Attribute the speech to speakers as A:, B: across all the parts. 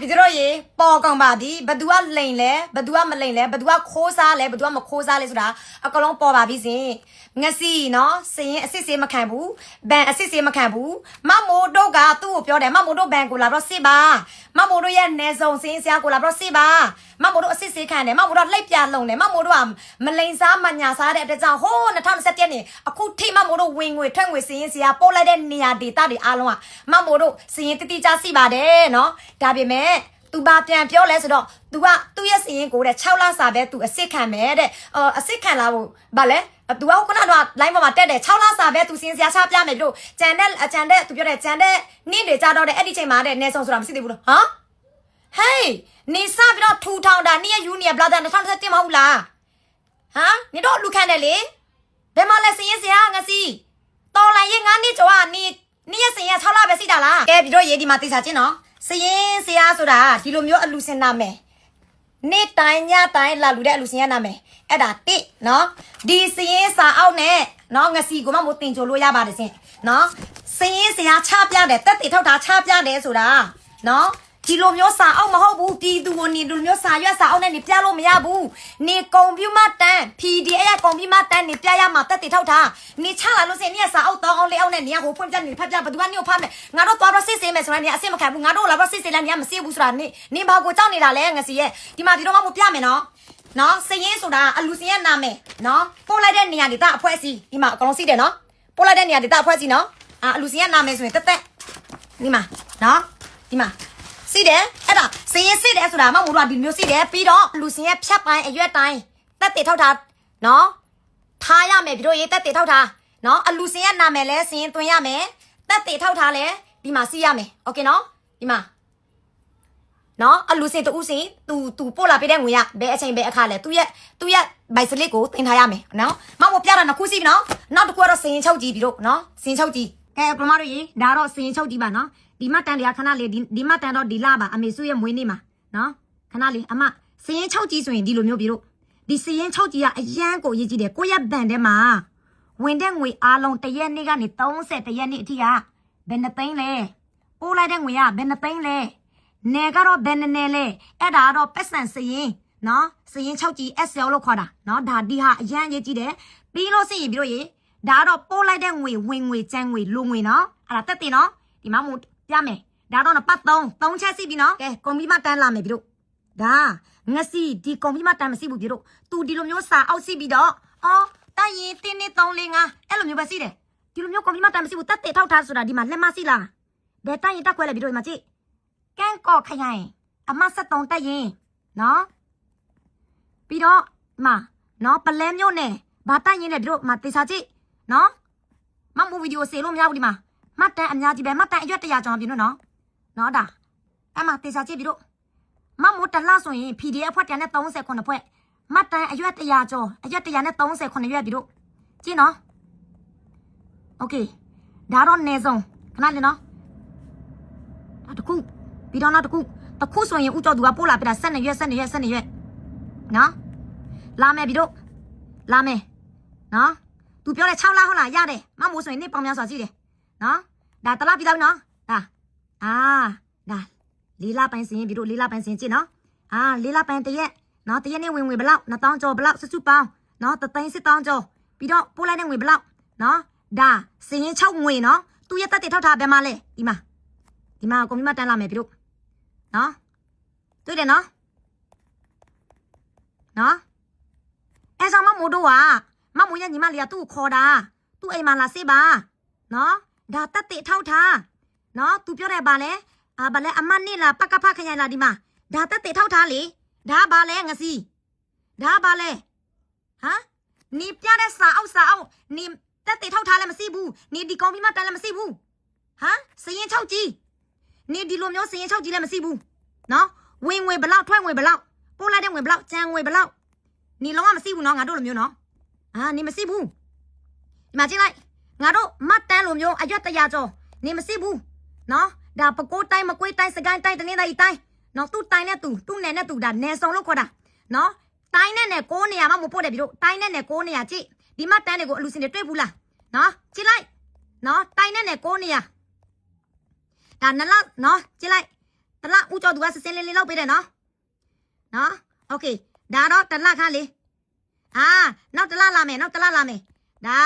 A: ဒီတော့ရေပေါ်ကောင်ပါဒီဘသူကလိန်လဲဘသူကမလိန်လဲဘသူကခိုးစားလဲဘသူကမခိုးစားလဲဆိုတာအကလုံးပေါ်ပါပြီစဉ်ငစီနော်စရင်အစ်စ်စေးမခံဘူးဘန်အစ်စ်စေးမခံဘူးမမိုးတို့ကသူ့ကိုပြောတယ်မမိုးတို့ဘန်ကိုလာတော့စစ်ပါမမိုးတို့ရဲ့နေစုံစင်းစရာကိုလာတော့စစ်ပါမမိုးတို့အစ်စ်စေးခံတယ်မမိုးတို့လှိပ်ပြလုံတယ်မမိုးတို့ကမလိန်စားမညာစားတဲ့အတွက်ကြောင့်ဟိုး2021နှစ်အခုထိမမိုးတို့ဝင်ငွေထွက်ငွေစရင်စရာပို့လိုက်တဲ့နေရာဒေသတွေအားလုံးကမမိုးတို့စရင်တိတိကျစီပါတယ်နော်ဒါပေမဲ့သူဘာပြန်ပြောလဲဆိုတော့ तू ကသူ့ရဲ့စီရင်ကိုတဲ့6လစာပဲ तू အစ်စ်ခံမယ်တဲ့အစ်စ်ခံလာဖို့ဗာလဲ तू ကခုနက line ပေါ်မှာတက်တယ်6လစာပဲ तू စင်စရာချပြမယ်ပြီးတော့ကြံတဲ့ तू ပြောတယ်ကြံတဲ့နေ့တွေကြတော့တဲ့အဲ့ဒီချိန်မှာတဲ့နေဆောင်ဆိုတာမရှိသေးဘူးလို့ဟမ်ဟေးနေစပြီးတော့ထူထောင်တာနေ့ယူနီဘလာဒါ2017မဟုတ်လားဟမ်နေတော့လူခံတယ်လေဘယ်မှာလဲစင်စရာငါစီတော်လိုက်ရင်ငါနေ့ကျော်ကနေရဲ့စင်ရ6လပဲစီတာလားကဲပြီးတော့ရေးဒီမှာသိစားချင်းနော်စရင်စရာဆိုတာဒီလိုမျိုးအလူစင်နာမယ်နေ့တိုင်းညတိုင်းလာလူတဲ့အလူစင်ရနာမယ်အဲ့ဒါတိနော်ဒီစရင်စာအောက်နဲ့နော်ငစီကိုမှမတင်ကြလို့ရပါတယ်စင်နော်စရင်စရာချပြတယ်တက်တိထောက်တာချပြတယ်ဆိုတာနော်ဒီလိုမျိုးစာအောက်မဟုတ်ဘူးပြည်သူကိုနေဒီလိုမျိုးစာရွက်စာအောက်နဲ့နေပြလို့မရဘူးနေကွန်ပျူတာတန်း PDF ရကွန်ပျူတာတန်းနေပြရမှာတက်တိထောက်တာနေချလာလို့စင်နေစာအောက်တောင်းအောင်လေးအောင်နဲ့နေဟိုဖွင့်ပြနေဖတ်ပြဘယ်သူကနေကိုဖတ်မယ်ငါတို့သွားတော့စစ်စေးမယ်ဆိုတာနေအစ်မခံဘူးငါတို့လာတော့စစ်စေးလဲနေမစစ်ဘူးဆိုတာနေဘာကိုကြောက်နေတာလဲငစီရဲ့ဒီမှာဒီတော့မှမပြမယ်နော်စရင်ဆိုတာအလူစင်ရဲ့နာမည်နော်ပို့လိုက်တဲ့နေရာဒေသအဖွဲ့အစည်းဒီမှာအကောင်စီးတယ်နော်ပို့လိုက်တဲ့နေရာဒေသအဖွဲ့အစည်းနော်အလူစင်ရဲ့နာမည်ဆိုရင်တက်ဒီမှာနော်ဒီမှာစီးတယ်အဲ့ဒါစရင်စီးတယ်ဆိုတာမဟုတ်ဘူးတော့ဒီမျိုးစီးတယ်ပြီးတော့လူစင်ရဲ့ဖြတ်ပိုင်းအရွက်တိုင်းတက်တေထောက်တာနော်ထားရမယ်ပြီးတော့ရေးတက်တေထောက်တာနော်အလူစင်ရဲ့နာမည်လဲစရင်သွင်းရမယ်တက်တေထောက်တာလဲဒီမှာစီးရမယ်โอเคနော်ဒီမှာနော်အလူစင်တူးစင်သူပို့လာပေးတဲ့ငွေရဘယ်အချိန်ဘယ်အခါလဲသူ့ရဲ့ဘိုက်စလစ်ကိုတင်ထားရမယ်နော်မဟုတ်ပြတာနှစ်ခုစီးပြီနော်နောက်တစ်ခုကတော့စရင်ချုပ်ကြည့်ပြီတို့နော်စရင်ချုပ်ကြည့်ကဲပရမတို့ရေဒါတော့စရင်ချုပ်ကြည့်ပါနော်ဒီမတန်လေးခဏလေးဒီမတန်တော့ဒီလာပါအမေစုရဲ့မွေးနေ့မှာနော်ခဏလေးအမစရင်ချုပ်ကြည့်ဆိုရင်ဒီလိုမျိုးပြီတို့ဒီစရင်ချုပ်ကြည့်ကအရန်ကိုရေးကြည့်တယ်ကိုရက်ဘန်ထဲမှာဝင်တဲ့ငွေအားလုံး1ရက်နေ့ကနေ30ရက်နေ့အထိကဘယ်နှသိန်းလဲပို့လိုက်တဲ့ငွေကဘယ်နှသိန်းလဲနေကတော့ဘယ်နေလဲအဲ့ဒါတော့ပတ်စံစရင်နော်စရင်ချုပ်ကြည့် SL လို့ခေါ်တာနော်ဒါဒီဟာအရန်ရေးကြည့်တယ်ပြီးလို့စရင်ပြီးတော့ရေဒါတော့ပို့လိုက်တဲ့ငွေဝင်ငွေကျန်ငွေလိုငွေနော်အဲ့ဒါတက်တင်နော်ဒီမှာမို့ပြမယ်ဒါတော့ပတ်3ချက်စီပြီနော်ကဲကွန်ပျူတာတန်းလာမယ်ပြီတို့ဒါငစီဒီကွန်ပျူတာတန်းမရှိဘူးပြီတို့သူဒီလိုမျိုးစာအောက်စီပြီးတော့အော်တရင်တင်းနေ3 4 5အဲ့လိုမျိုးပဲစီးတယ်ဒီလိုမျိုးကွန်ပျူတာတန်းမရှိဘူးတက်တေထောက်ထားဆိုတာဒီမှာလက်မစီလားဘယ်တရင်တက်ခွဲလဲပြီတို့ဒီမှာကြည့်ကန်းကော့ခရိုင်အမ73တက်ရင်နော်ပြီးတော့နော်ပလဲမျိုးနဲ့ဘာတရင်လဲပြီတို့တေစာကြည့်နော်မမူဗီဒီယိုစေလို့မရဘူးဒီမှာမတ်တန်အများကြီးပဲမတ်တန်အရွက်100ကျော်ပြီနော်ဒါအမတေစာကြည့်ပြီတို့မမိုးတလားဆိုရင် PDF ဖွဲ့139ဖွဲ့မတ်တန်အရွက်100ကျော်အရွက်139ရွက်ပြီတို့ကြည့်နော်โอเคဒါတော့နေဆုံးခဏလေးနော်တခုပြီးတော့နောက်တခုဆိုရင်ဥကျော်သူကပို့လာပြတာ12ရွက်နော်လာမယ်ပြီတို့လာမယ်နော်သူပြောတယ်6လဟုတ်လားရတယ်မမိုးဆိုရင်နေ့ပေါင်းများစွာကြည့်တယ်နော်ဒါတလားပြီးတော့နော်ဒါဒါ4လပိုင်းစရင်ပြီးတော့4လပိုင်းစရင်ကြည့်နော်4လပိုင်းတရက်နော်တရက်နဲ့ဝင်ဘလောက်2000ကျော်ဘလောက်စုပေါင်းနော်3,000ကျော်ပြီးတော့ပို့လိုက်တဲ့ငွေဘလောက်နော်ဒါစရင်6ငွေနော်သူရဲ့တက်တေထောက်ထားဘယ်မှာလဲဒီမှာကွန်ပျူတာတန်းလာမယ်ပြီးတော့နော်တွေ့တယ်နော်အဲ့ဆောင်မမိုးတို့ကမမိုးရဲ့ညီမလေးကသူ့ကိုခေါ်တာသူ့အိမ်မှာလာစေးပါနော်ဒါတက်တေထောက်ထားနော်သူပြောတယ်ဗာလဲဗာလဲအမနေ့လာပကဖခရိုင်လာဒီမှာဒါတက်တေထောက်ထားလေဒါဗာလဲငစီဒါဗာလဲဟမ်နေပြတဲ့စာအောက်နေတက်တေထောက်ထားလည်းမရှိဘူးနေဒီကွန်ပျူတာတန်းလည်းမရှိဘူးဟမ်စရင်ချုပ်ကြည့်နေဒီလိုမျိုးစရင်ချုပ်ကြည့်လည်းမရှိဘူးနော်ဝင်ငွေဘလောက်ထွက်ငွေဘလောက်ပို့လိုက်တဲ့ငွေဘလောက်ကျန်ငွေဘလောက်နေလုံးဝမရှိဘူးနော်ငါတို့လိုမျိုးနော်နေမရှိဘူးဒီမှာကြည့်လိုက်ငါတို့မတ်တန်းလိုမျိုးအရွက်100ကျော်နေမရှိဘူးနော်ဒါပကိုးတိုင်းမကွေးတိုင်းစကိုင်းတိုင်းတနင်္သာရီတိုင်းနော်သူ့တိုင်းနဲ့သူ့နယ်နဲ့သူဒါနယ်ဆောင်လို့ခေါ်တာနော်တိုင်းနဲ့9နေရာမှမပို့တယ်ပြီတို့တိုင်းနဲ့9နေရာကြည့်ဒီမတ်တန်းတွေကိုအလူစင်တွေတွေ့ဘူးလားနော်ကြည့်လိုက်နော်တိုင်းနဲ့9နေရာဒါနလောက်နော်ကြည့်လိုက် တလားဦးကျော်သူကစစင်းလေးလေးလောက်ပေးတယ်နော်โอเคဒါတော့တလားခါလေးနောက်တလားလာမယ်နောက်တလားလာမယ်ဒါ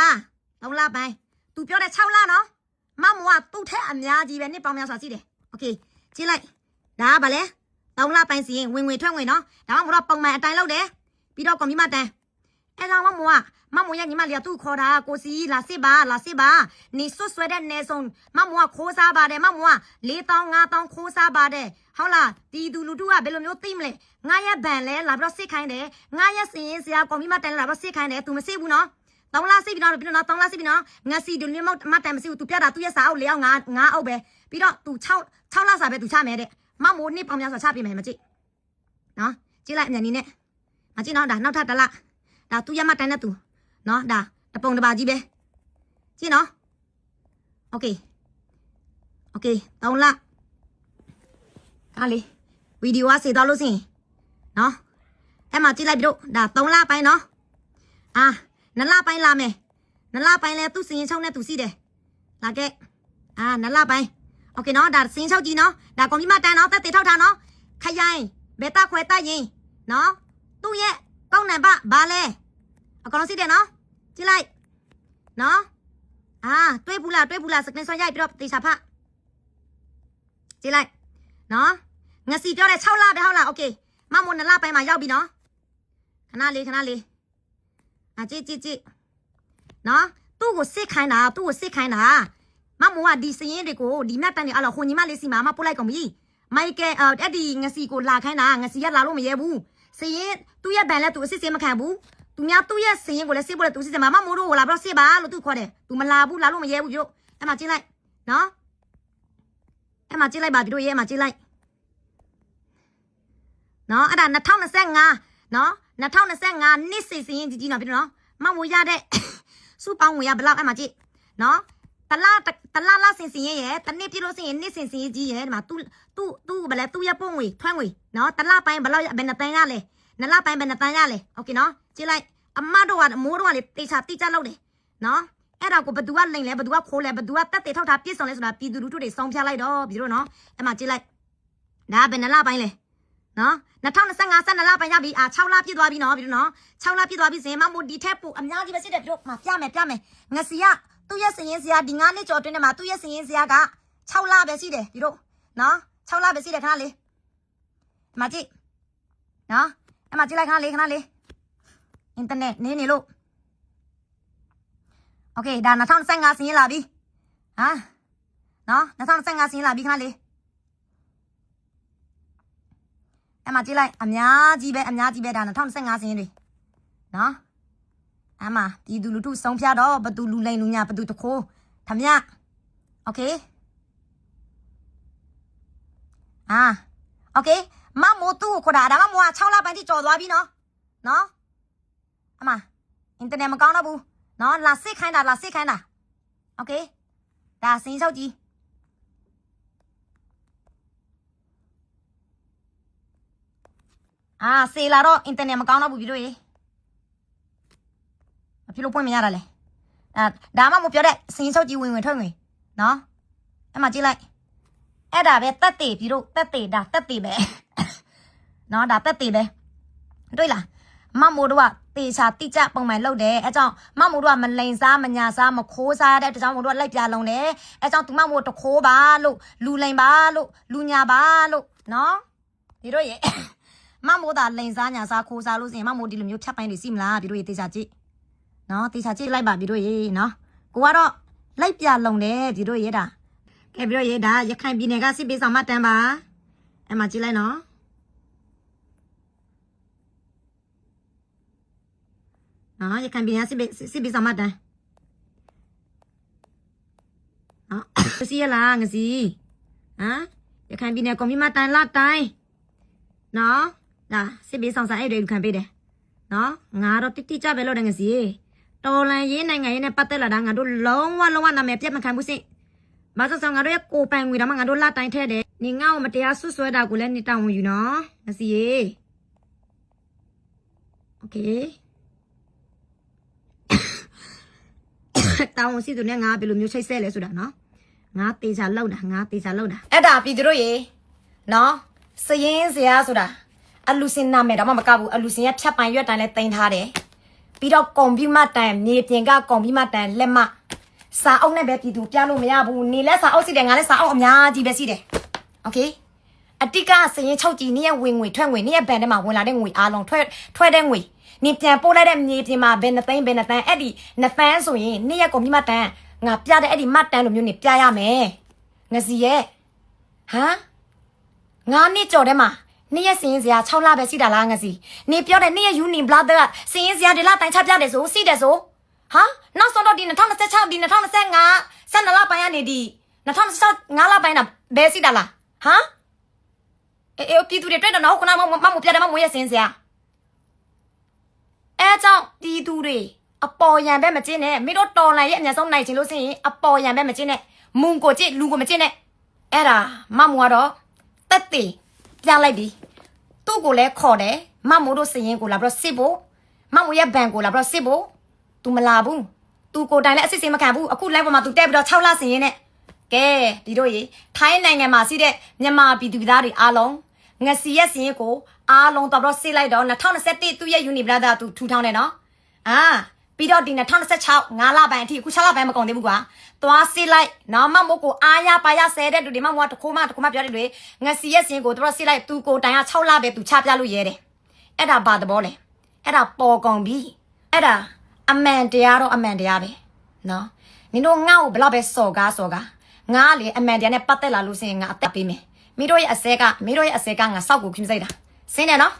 A: 3လပိုင်းသူပြောတဲ့6လနော်မမိုးကသူ့ထက်အများကြီးပဲနှစ်ပေါင်းများစွာရှိတယ်โอเคကြည့်လိုက်ဒါကဘာလဲ3လပိုင်းစီရင်ဝင်ငွေထွက်ငွေနော်ဒါမှမဟုတ်တော့ပုံမှန်အတိုင်းလုပ်တယ်ပြီးတော့ကွန်ပျူတာတန်းအဲကြောင့်မမိုးရဲ့ညီမလေးကသူ့ခေါ်တာကိုစီလာစစ်ပါနေဆွဆွဲတဲ့နေဆုံးမမိုးကခိုးစားပါတယ်မမိုးက4,000 5,000ခိုးစားပါတယ်ဟုတ်လားတီသူလူထုကဘယ်လိုမျိုးသိမလဲငါရဲ့ဗန်လဲလာပြီးတော့စစ်ခိုင်းတယ်ငါရဲ့စင်ရင်စရာကွန်ပျူတာတန်းလာပြီးတော့စစ်ခိုင်းတယ်သူမစစ်ဘူးနော်3လစစ်ပြီးတော့ပြီးတော့3လစစ်ပြီးတော့ငါစီဒူလင်းမတန်မစစ်ဘူးသူပြတာသူရဲ့စာအုပ်4အောက်5အုပ်ပဲပြီးတော့သူ6လစာပဲသူချမယ်တဲ့မမိုးနှစ်ပေါင်းများစွာချပြမယ်မကြည့်နော်ကြည့်လိုက်အမြန်ကြီးနဲ့မကြည့်နော်ဒါနောက်ထပ်1လဒါသူရမတန်တဲ့သူနော်ဒါတပုံတပါကြီးပဲကြည့်နော်โอเค3လအားလေးဗီဒီယိုကစေသွားလို့စင်နော်အဲ့မှာကြည့်လိုက်ပြီတို့ဒါ3လပိုင်းနော်2လပိုင်းလာမယ်2လပိုင်းလဲသူစင်ချုံနဲ့သူစီးတယ်လာခဲ့2လပိုင်းโอเคနော်ဒါစင်ချုံကြီးနော်ဒါကွန်ပျူတာတန်းနော်တက်တေထောက်ထားနော်ခရိုင်ဘယ်တာခွဲတက်ရင်နော်သူ့ရဲ့ကောက်နံပါတ်ဘာလဲအကောင်လုံးစီးတယ်နော်ကြည့်လိုက်နော်တွေးဘူးလားစကရင်ဆွဲရိုက်ပြီးတော့တေချာဖကြည့်လိုက်နော်ငစီပြောတဲ့6လပဲဟုတ်လားโอเคမမိုး2လပိုင်းမှာရောက်ပြီနော်ခဏလေးကြည့်နော်သူ့ကိုစစ်ခိုင်းတာမမိုးကဒီစရင်တွေကိုဒီမြတ်တန်တွေအဲ့လိုဟိုညီမလေးစီမှာမပို့လိုက်ကုန်ပြီမိုက်ကယ်အဲ့ဒီငစီကိုလာခိုင်းတာငစီကလာလို့မရဲဘူးစရင်သူ့ရဲ့ဗန်လဲသူအစစ်မခံဘူးသူများသူ့ရဲ့စရင်ကိုလည်းစစ်ဖို့လည်းသူစစ်မမိုးတို့ကိုလာပြီးတော့စစ်ပါလို့သူခေါ်တယ်သူမလာဘူးလာလို့မရဲဘူးတို့အဲ့မှာကြည့်လိုက်နော်အဲ့မှာကြည့်လိုက်ပါတို့ရဲ့မှာကြည့်လိုက်နော်အဲ့ဒါ2025နော်2025နှစ်စီရင်ကြီးနော်ပြီနော်မမိုးရတဲ့စုပေါင်းငွေရဘလောက်အဲ့မှာကြည့်နော်တလားလစင်ရဲ့တနေ့ပြလို့စင်နှစ်စင်ကြီးရဲ့ဒီမှာသူဘယ်လဲသူရဲ့ပုံငွေထွန်းငွေနော်တလားပိုင်းဘလောက်ဘယ်နှတန်းရလဲ2လပိုင်းဘယ်နှတန်းရလဲโอเคနော်ကြည့်လိုက်အမတို့ကမိုးတို့ကလေတေချာတိကျလောက်တယ်နော်အဲ့ဒါကိုဘသူကလိန်လဲဘသူကခိုးလဲဘသူကတက်တေထောက်ထားပြည့်စုံလဲဆိုတာပြည်သူလူထုတွေစောင်းပြလိုက်တော့ပြီးတော့နော်အဲ့မှာကြည့်လိုက်ဒါဘယ်နှလပိုင်းလဲနော်2025 12လပိုင်းရပြီ6လပြည့်သွားပြီနော်ပြီးတော့နော်6လပြည့်သွားပြီစင်မမိုးဒီထက်ပိုအများကြီးပဲစစ်တယ်ပြီးတော့မှာပြမယ်ငစီကသူ့ရဲ့စင်ရင်စရာဒီ9နှစ်ကျော်တွင်းထဲမှာသူ့ရဲ့စင်ရင်စရာက6လပဲရှိတယ်ပြီးတော့နော်6လပဲရှိတယ်ခဏလေးဒီမှာကြည့်နော်အဲ့မှာကြည့်လိုက်ခဏလေးအင်တာနက်နေလို့โอเคဒါ2025စင်ရင်လာပြီနော်2025စင်ရင်လာပြီခဏလေးအဲ့မှာကြည့်လိုက်အများကြီးပဲဒါ2025စင်ရင်တွေနော်အမဒီလူထုဆုံးဖြတ်တော့ဘသူလူလိန်လူညာဘသူတခိုးထမโอเคโอเคမမိုးသူ့ကိုခေါ်တာဒါမှမဟုတ်6လပိုင်းတိကြော်သွားပြီနော်အမအင်တာနက်မကောင်းတော့ဘူးနော်လာစစ်ခိုင်းတာโอเคဒါစင်းချုပ်ကြီးစေလာတော့အင်တာနက်မကောင်းတော့ဘူးပြီတို့ရေမဖြစ်လို့ပွင့်မရတာလေဒါမှမပြောတဲ့စင်းချုပ်ကြီးဝင်ထွက်ငွေနော်အဲ့မှာကြည့်လိုက်အဲ့ဒါပဲတက်တေပြီတို့တက်တေဒါတက်တေပဲနော်ဒါတက်တေပဲတွေ့လားမမိုးတို့ကတေချာတိကျပုံမှန်လုပ်တယ်အဲကြောင့်မမိုးတို့ကမလိန်စားမညာစားမခိုးစားတဲ့တကြောင်မိုးတို့ကလိုက်ပြလုံးတယ်အဲကြောင့်သူမမိုးတခိုးပါလို့လူလိန်ပါလို့လူညာပါလို့နော်ဒီတို့ရေမမိုးသာလိန်စားညာစားခိုးစားလို့ဆိုရင်မမိုးဒီလိုမျိုးဖြတ်ပိုင်းတွေစီမလားဒီတို့ရေတေချာကြည့်နော်တေချာကြည့်လိုက်ပါဒီတို့ရေနော်ကိုကတော့လိုက်ပြလုံးတယ်ဒီတို့ရေဒါကဲပြီးတော့ရေဒါရခိုင်ပြည်နယ်ကစစ်ပေးဆောင်မတန်းပါအဲ့မှာကြည့်လိုက်နော်ရခိုင်ပြည်နယ်စစ်ပေးဆောင်မတန်းစီရလားငစီရခိုင်ပြည်နယ်ကွန်ပျူတာတန်းလာတိုင်းနော်ဒါစစ်ပေးဆောင်စာအဲ့တွေခံပေးတယ်နော်ငါတော့တိကျပဲလို့တယ်ငစီတော်လန်ရေးနိုင်ငံရေးနဲ့ပတ်သက်လာတာငါတို့လုံးဝနာမည်ပြတ်မခံဘူးစိဘာသာဆောင်ငါတို့ရဲ့ကိုပိုင်ငွေတော့ငါတို့လာတိုင်းထဲတယ်နေငါ့ကိုမတရားဆွဆွဲတာကိုလည်းနေတောင်းဝင်ယူနော်ငစီရေโอเคတောင်းဝင်စီသူနဲ့ငါဘယ်လိုမျိုးချိတ်ဆက်လဲဆိုတာနော်ငါတေချာလောက်တာအဲ့ဒါပြည်သူတို့ရေ နော်စရင်စရာဆိုတာအလူစင်နာမယ်တော့မကဘူးအလူစင်ရဖြတ်ပိုင်ရွက်တိုင်လဲတင်ထားတယ်ပြီးတော့ကွန်ပျူတာတိုင်မြေပြင်ကကွန်ပျူတာတိုင်လက်မစာအုပ်နဲ့ပဲပြည်သူပြလို့မရဘူးနေလဲစာအုပ်စီတယ်ငါလဲစာအုပ်အများကြီးပဲစီတယ်โอเคအတိကစရင်6ကြီးနေ့ဝင်ငွေထွက်ငွေနေ့ဘဏ်ထဲမှာဝင်လာတဲ့ငွေအားလုံးထွက်တဲ့ငွေနေပြန်ပို့လိုက်တဲ့မြေပြင်မှာဘယ်နှစ်သိန်းဘယ်နှစ်တန်းအဲ့ဒီနှစ်တန်းဆိုရင်နေ့ရက်ကွန်ပျူတာတန်းငါပြတဲ့အဲ့ဒီမှတ်တန်းလိုမျိုးနေပြရမယ်ငစီရဲ့ဟမ်ငါနှစ်ကြော်ထဲမှာနေ့ရက်စရင်စရာ6လပဲစီတာလားငစီနေပြောတဲ့နေ့ရက်ယူနီဘလာဒါစရင်စရာဒီလတိုင်ချပြတယ်ဆိုစီတယ်ဆိုဟာနောက်ဆုံးတော့ဒီ2026ဒီ2025 12လပိုင်းကနေဒီ2026 5လပိုင်းတာဘယ်စီတာလားဟမ်အေးပြည်သူတွေတွေ့တော့ခုနမပြတယ်မမွေးရစင်းစရာအဲကြောင့်ပြည်သူတွေအပေါ်ရန်ပဲမကျင်းနဲ့မိတို့တော်လန်ရဲ့အများဆုံးနိုင်ချင်လို့ဆိုရင်အပေါ်ရန်ပဲမကျင်းနဲ့မုံကိုကြည့်လူကိုမကျင်းနဲ့အဲ့ဒါမမကတော့တက်တေပြလိုက်ပြီသူ့ကိုလည်းခေါ်တယ်မမိုးတို့စရင်ကိုလာပြီးတော့စစ်ဖို့မမိုးရဲ့ဘန်ကိုလာပြီးတော့စစ်ဖို့ तू မလာဘူး तू ကိုတိုင်လည်းအစစ်စစ်မခံဘူးအခု live ပေါ်မှာ तू တက်ပြီးတော့6လစရင်နဲ့ကဲဒီတို့ရေထိုင်းနိုင်ငံမှာရှိတဲ့မြန်မာပြည်သူသားတွေအားလုံးငစီရဲ့စရင်ကိုအားလုံးတော့တော့စစ်လိုက်တော့2021သူ့ရဲ့ Unibladder သူထူထောင်တယ်နော်ပြီးတော့ဒီ2026 5လပိုင်းအထိအခု6လပိုင်းမကုန်သေးဘူးကွာသွားစစ်လိုက်နော်မမို့ကိုအားရပါရဆဲတဲ့သူဒီမမို့ကတခိုးမပြောတယ်လေငစီရဲ့စရင်ကိုတော့စစ်လိုက်သူကိုတိုင်က6လပဲသူချပြလို့ရဲတယ်အဲ့ဒါဘာသဘောလဲအဲ့ဒါပေါ်ကုန်ပြီအဲ့ဒါအမှန်တရားတော့အမှန်တရားပဲနော်မင်းတို့ငါ့ကိုဘလောက်ပဲစော်ကားငါလေအမှန်တရားနဲ့ပတ်သက်လာလို့ဆိုရင်ငါအသက်ပေးမယ်မင်းတို့ရဲ့အစဲကငါစောက်ကိုခွင့်စိုက်တာစင်းတယ်နော်